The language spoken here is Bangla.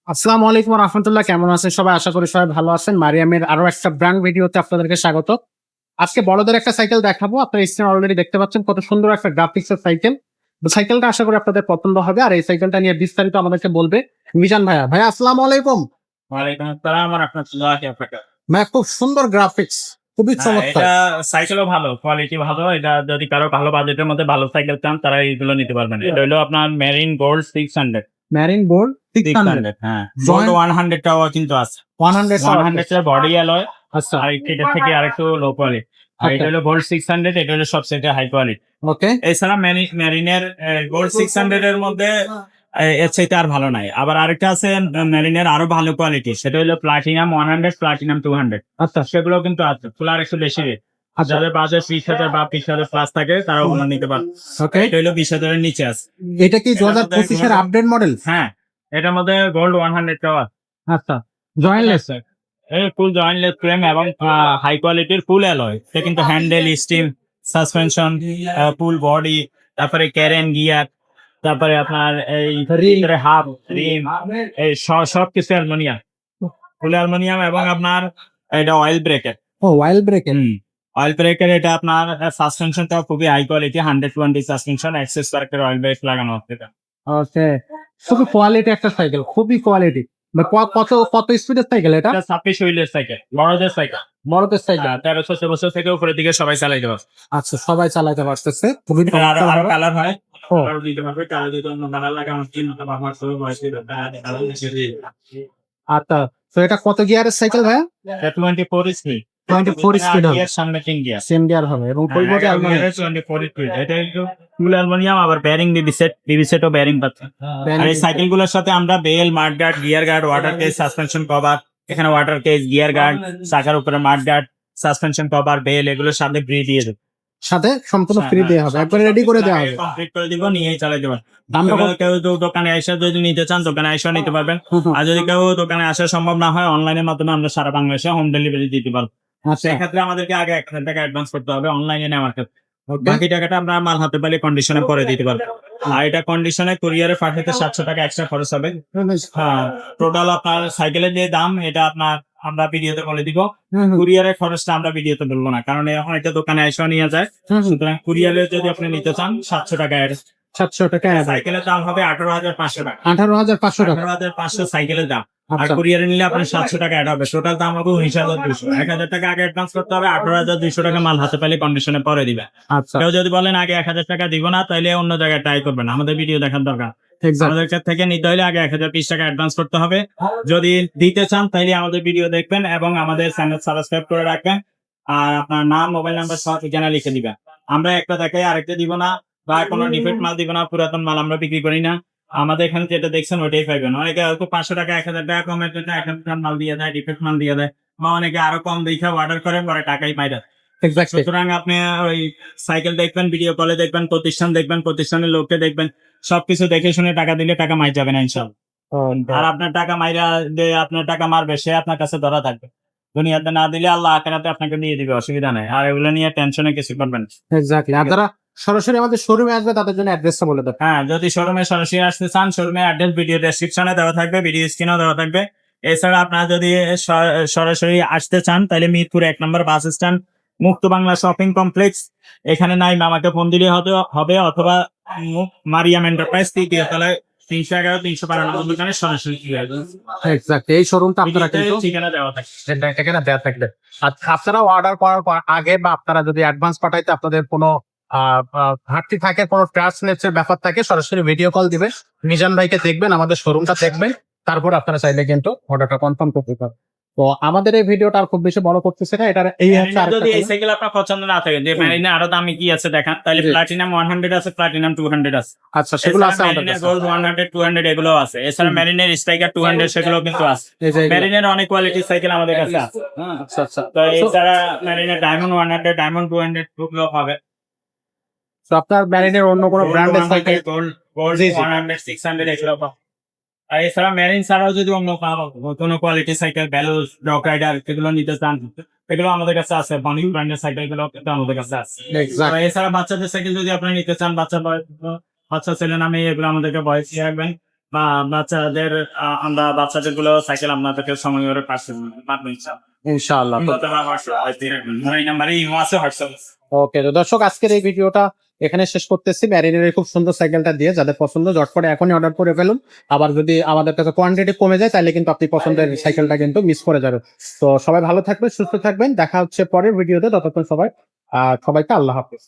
আসসালামু আলাইকুম রাহমাতুল্লাহ। কেমন আছেন সবাই? আশা করি সবাই ভালো আছেন। মারিয়ামের আরো একটা ব্র্যান্ড ভিডিওতে আপনাদেরকে স্বাগত। আজকে বড়দের একটা সাইকেল দেখাবো। আপনারা স্ক্রিনে অলরেডি দেখতে পাচ্ছেন কত সুন্দর একটা গ্রাফিক্সের সাইকেল। তো সাইকেলটা আশা করি আপনাদের পছন্দ হবে। আর এই সাইকেলটা নিয়ে বিস্তারিত আমাদেরকে বলবে মিজান ভাইয়া। ভাইয়া আসসালামু আলাইকুম। ওয়ালাইকুম আসসালাম ওয়া রাহমাতুল্লাহি ওয়া বারাকাতুহু। ভাইয়া খুব সুন্দর গ্রাফিক্স, খুবই চমৎকার। এটা সাইকেলও ভালো, কোয়ালিটি ভালো। এটা যদি কারো ভালো বাজেটের মধ্যে ভালো সাইকেল চান তারা এইগুলো নিতে পারবেন। এটা হলো আপনার মেরিন গোল্ড 600। ম্যারিন বোর্ড 600 হ্যাঁ। গোল্ড 100 টাও কিন্তু আছে। 100 100 এর বডি অ্যালয় আচ্ছা, আর এটা থেকে আরেকটু লো কোয়ালিটি। আর এটা হলো গোল্ড 600, এটা হলো সবচেয়ে হাই কোয়ালিটি। ওকে। এছাড়া মেরিনের গোল্ড 600 এর মধ্যে এর চাইতে আর ভালো নাই। আবার আরেকটা আছে মেরিনের আরো ভালো কোয়ালিটি, সেটা হলো প্লাটিনাম 100, প্লাটিনাম 200। আচ্ছা, সেগুলো কিন্তু আছে, ফুলার একটু বেশি রেট। আর যাদের বাজেট 20,000 বা 20,000 প্লাস থাকে তারা ওগুলো নিতে পারে। ওকে। এটা হলো 20,000 এর নিচে আছে। এটা কি 2025 এর আপডেট মডেল? হ্যাঁ, এটার মধ্যে গোল্ড 100 টাও আছে। আচ্ছা, জয়েন্টলেস। এই ফুল জয়েন্টলেস ফ্রেম এবং হাই কোয়ালিটির ফুল অ্যালয়। এটা কিন্তু handle, steam, suspension, full body, তারপরে ক্যারেন গিয়ার, তারপরে আপনার এই ভিতরে হাফ রিম, এই সবকিছু অ্যালুমিনিয়াম, ফুল অ্যালুমিনিয়াম। এবং আপনার এটা অয়েল ব্রেকের। ও ওয়াইল্ড ব্রেকের। অয়েল ব্রেকের এটা আপনার সাসপেনশনটাও খুবই হাই কোয়ালিটি, 120 সাসপেনশন, এক্সেস পার্কের অয়েল ব্রেক লাগানো আছে এটা। ওকে। খুবই কোয়ালিটি একটা সাইকেল, খুবই কোয়ালিটি। কত কত স্পিডের সাইকেল এটা? এটা 26 হুইলের সাইকেল, বড়দের সাইকেল। বড়দের সাইকেল। 1300 বছর থেকে উপরের দিকে সবাই চালাইতে পারছে। আচ্ছা, সবাই চালাতে পারতেছে। খুবই আরো আরো চমৎকার। কালার হয়, ও কালার দিতে পারবে। কালার দিতে অন্য কালার লাগে, আমার তিন মতো ব্যবহার করে বয়স দিবে। আচ্ছা, তো এটা কত গিয়ারের সাইকেল ভাইয়া? 24 স্পিড। 24 স্পিড হবে। গিয়ার, সামনে 3 গিয়ার। সেম গিয়ার হবে এবং পরিবর্তে আলমারি 24 স্পিড। এটা একটু ফুল অ্যালুমিনিয়াম, আবার বেয়ারিং বিবিসেটও বেয়ারিং পাচ্ছে। আর এই সাইকেল গুলোর সাথে আমরা bell, mudguard, gear guard, water case, suspension cover, এখানে ওয়াটার কেস, গিয়ার গার্ড, চাকার উপরে mudguard, suspension cover, bell, এগুলোর সাথে ফ্রি দিয়ে দেবো। সাথে সম্পূর্ণ ফ্রি দেওয়া হবে, একবারে রেডি করে দেওয়া হবে। কমপ্লিট করে দিব, নিয়েই চালাতে পারবেন। দামটা কত? কেউ তো দোকানে এসে যদি নিতে চান, দোকানে এসে নিতে পারবেন। আর যদি কেউ দোকানে আসা সম্ভব না হয়, অনলাইনের মাধ্যমে আমরা সারা বাংলাদেশে হোম ডেলিভারি দিতে পারবো। আচ্ছা, সেক্ষেত্রে আমাদেরকে আগে 1,000 টাকা অ্যাডভান্স করতে হবে অনলাইনে নেওয়ার ক্ষেত্রে। বাকি টাকাটা আমরা মাল হাতে পেলে কন্ডিশনে পরে দিতে পারবো। আর এটা কন্ডিশনে কুরিয়ারে পাঠাতে 700 টাকা এক্সট্রা খরচ হবে। হ্যাঁ, টোটাল আপনার সাইকেলের যে দাম এটা আপনার আমরা ভিডিওতে বলে দিব। কুরিয়ারের খরচটা আমরা ভিডিওতে বলবো না, কারণ অনেকটা দোকানে এসে নিয়ে যায়। সুতরাং কুরিয়ারে যদি আপনি নিতে চান 700 টাকা অ্যাড। 700 টাকা। সাইকেলের দাম হবে 18,500 টাকা। 18,500 টাকা। 18,500 সাইকেলের দাম। আর আচ্ছা, কুরিয়ারে নিলে আপনার 700 টাকা অ্যাড হবে। টোটাল দাম হবে 19,200। 1,000 টাকা আগে অ্যাডভান্স করতে হবে, 18,200 টাকা মাল হাতে পেলে কন্ডিশনে পরে দিবে। আচ্ছা, কেউ যদি বলেন আগে 1,000 টাকা দিব না, তাইলে অন্য জায়গায় ট্রাই করবেন, আমাদের ভিডিও দেখার দরকার। এক্সাক্ট। আমাদের কাছ থেকে নিতে হলে আগে 1,020 টাকা অ্যাডভান্স করতে হবে। যদি দিতে চান তাইলে আমাদের ভিডিও দেখবেন এবং আমাদের চ্যানেল সাবস্ক্রাইব করে রাখবেন। আর আপনার নাম, মোবাইল নাম্বার সহ ঠিকানা লিখে দিবেন। আমরা একটা দেখাই আরেকটা দিব না, বা কোনো ডিফেক্ট মাল দিব না, পুরাতন মাল আমরা বিক্রি করি না। আমাদের এখানে যেটা দেখছেন ওইটাই পাইবেন। অনেকে হয়তো 500 টাকা, 1,000 টাকা কমের জন্য একটা মাল দিয়ে দেয়, ডিফেক্ট মাল দিয়ে দেয়, বা অনেকে আরো কম দেখে অর্ডার করে, পরে টাকাই পাই না। এক্সাক্টলি। সুতরাং আপনি ওই সাইকেল দেখবেন, ভিডিও কলে দেখবেন, প্রতিষ্ঠান দেখবেন, প্রতিষ্ঠানের লোককে দেখবেন, সবকিছু দেখে শুনে টাকা দিলে টাকা মাই যাবে না ইনশাল্লাহ। আর আপনার টাকা মাইরা যে আপনার টাকা মারবে সে আপনার কাছে ধরা থাকবে। দুনিয়াতে না দিলে আল্লাহ আখিরাতে আপনাকে দিয়ে দিবে, অসুবিধা নেই। আর এগুলো নিয়ে টেনশনে কিছু করবেন না। এক্সাক্টলি। আর যারা সরাসরি আমাদের শোরুমে আসবে তাদের জন্য অ্যাড্রেসটা বলে দেন। হ্যাঁ, যদি শোরুমে সরাসরি আসতে চান, শোরুমে অ্যাড্রেস ভিডিও ডেসক্রিপশনে দেওয়া থাকবে, ভিডিও স্ক্রিনেও দেওয়া থাকবে। এছাড়া আপনারা যদি সরাসরি আসতে চান তাহলে মিরপুর 1 নম্বর বাস স্ট্যান্ড, মুক্ত বাংলা শপিং কমপ্লেক্স, এখানে নাই আমাকে ফোন দিলে হবে, অথবা মারিয়াম এন্টারপ্রাইজ 3য় তলায় 311 392 দোকানে সরাসরি এক্সাক্টলি। এই শোরুমটা আপনারা কিন্তু ঠিকানা দেওয়া থাকে। এখানে দেওয়া থাকবে। আর আপনারা অর্ডার করার আগে বা আপনারা যদি অ্যাডভান্স পাঠাইতে আপনাদের কোনো ঘাটতি থাকে, কোনো ট্রান্সলেটের ব্যাপার থাকে, সরাসরি ভিডিও কল দিবে, মিজান ভাইকে দেখবেন, আমাদের শোরুমটা দেখবেন, তারপর আপনারা চাইলে কিন্তু অর্ডারটা কনফার্ম করতে পারবেন। তো আমাদের এই ভিডিওটা আর খুব বেশি বড় করতেছে না, এটার এই হচ্ছে আরেকটা যদি এই কথা। সাইকেল আপনার পছন্দ না থাকে, যে মেরিনে আরো দামি কি আছে দেখান, তাহলে জি। প্লাটিনাম 100 আছে, প্লাটিনাম 200 আছে। আচ্ছা, সেগুলো আছে আমাদের মেরিনের কাছে। গোল্ড 100 200 এগুলো আছে। এছাড়া মেরিনের স্ট্রাইকার 200 সেগুলো কিন্তু আছে। এই যে এগুলো। মেরিনের অনেক কোয়ালিটির সাইকেল আমাদের কাছে আছে। আচ্ছা, আচ্ছা। তো এছাড়া মেরিনের ডায়মন্ড 100, ডায়মন্ড 200 গুলো হবে। তো আপনার ব্র্যান্ডের অন্য কোনো ব্র্যান্ডের সাইকেল? গোল্ড জি, জি। 100 600 এগুলো পাবে। আর এছাড়া মেরিন ছাড়াও যদি অন্য কোনো কোয়ালিটির সাইকেল, ভ্যালুস, ডগ রাইডার এগুলো নিতে চান, এগুলো আমাদের কাছে আছে। বনিক ব্র্যান্ডের সাইকেল গুলো কিন্তু আমাদের কাছে আছে। এক্সাক্ট। এছাড়া বাচ্চাদের সাইকেল যদি আপনি নিতে চান, বাচ্চা ছেলে নামে এগুলো আমাদেরকে বয়স দিয়ে রাখবেন। বা বাচ্চাদের আমরা বাচ্চাদের গুলো সাইকেল আপনাদেরকে সময় করে পার্সেল পাঠাবো ইনশাআল্লাহ। এই নাম্বারে ইমো আছে, হোয়াটসঅ্যাপ আছে। ওকে, তো দর্শক আজকের এই ভিডিওটা এখানে শেষ করতেছি। ম্যারিনের খুব সুন্দর সাইকেলটা দিয়ে, যাদের পছন্দ ঝটপটে এখনই অর্ডার করে ফেলুন। আবার যদি আমাদের কাছে কোয়ান্টিটি কমে যায় তাহলে কিন্তু আপনি পছন্দের সাইকেলটা কিন্তু মিস করে যাবেন। তো সবাই ভালো থাকবেন, সুস্থ থাকবেন, দেখা হচ্ছে পরের ভিডিওতে। ততক্ষণ সবাইকে আল্লাহ হাফেজ।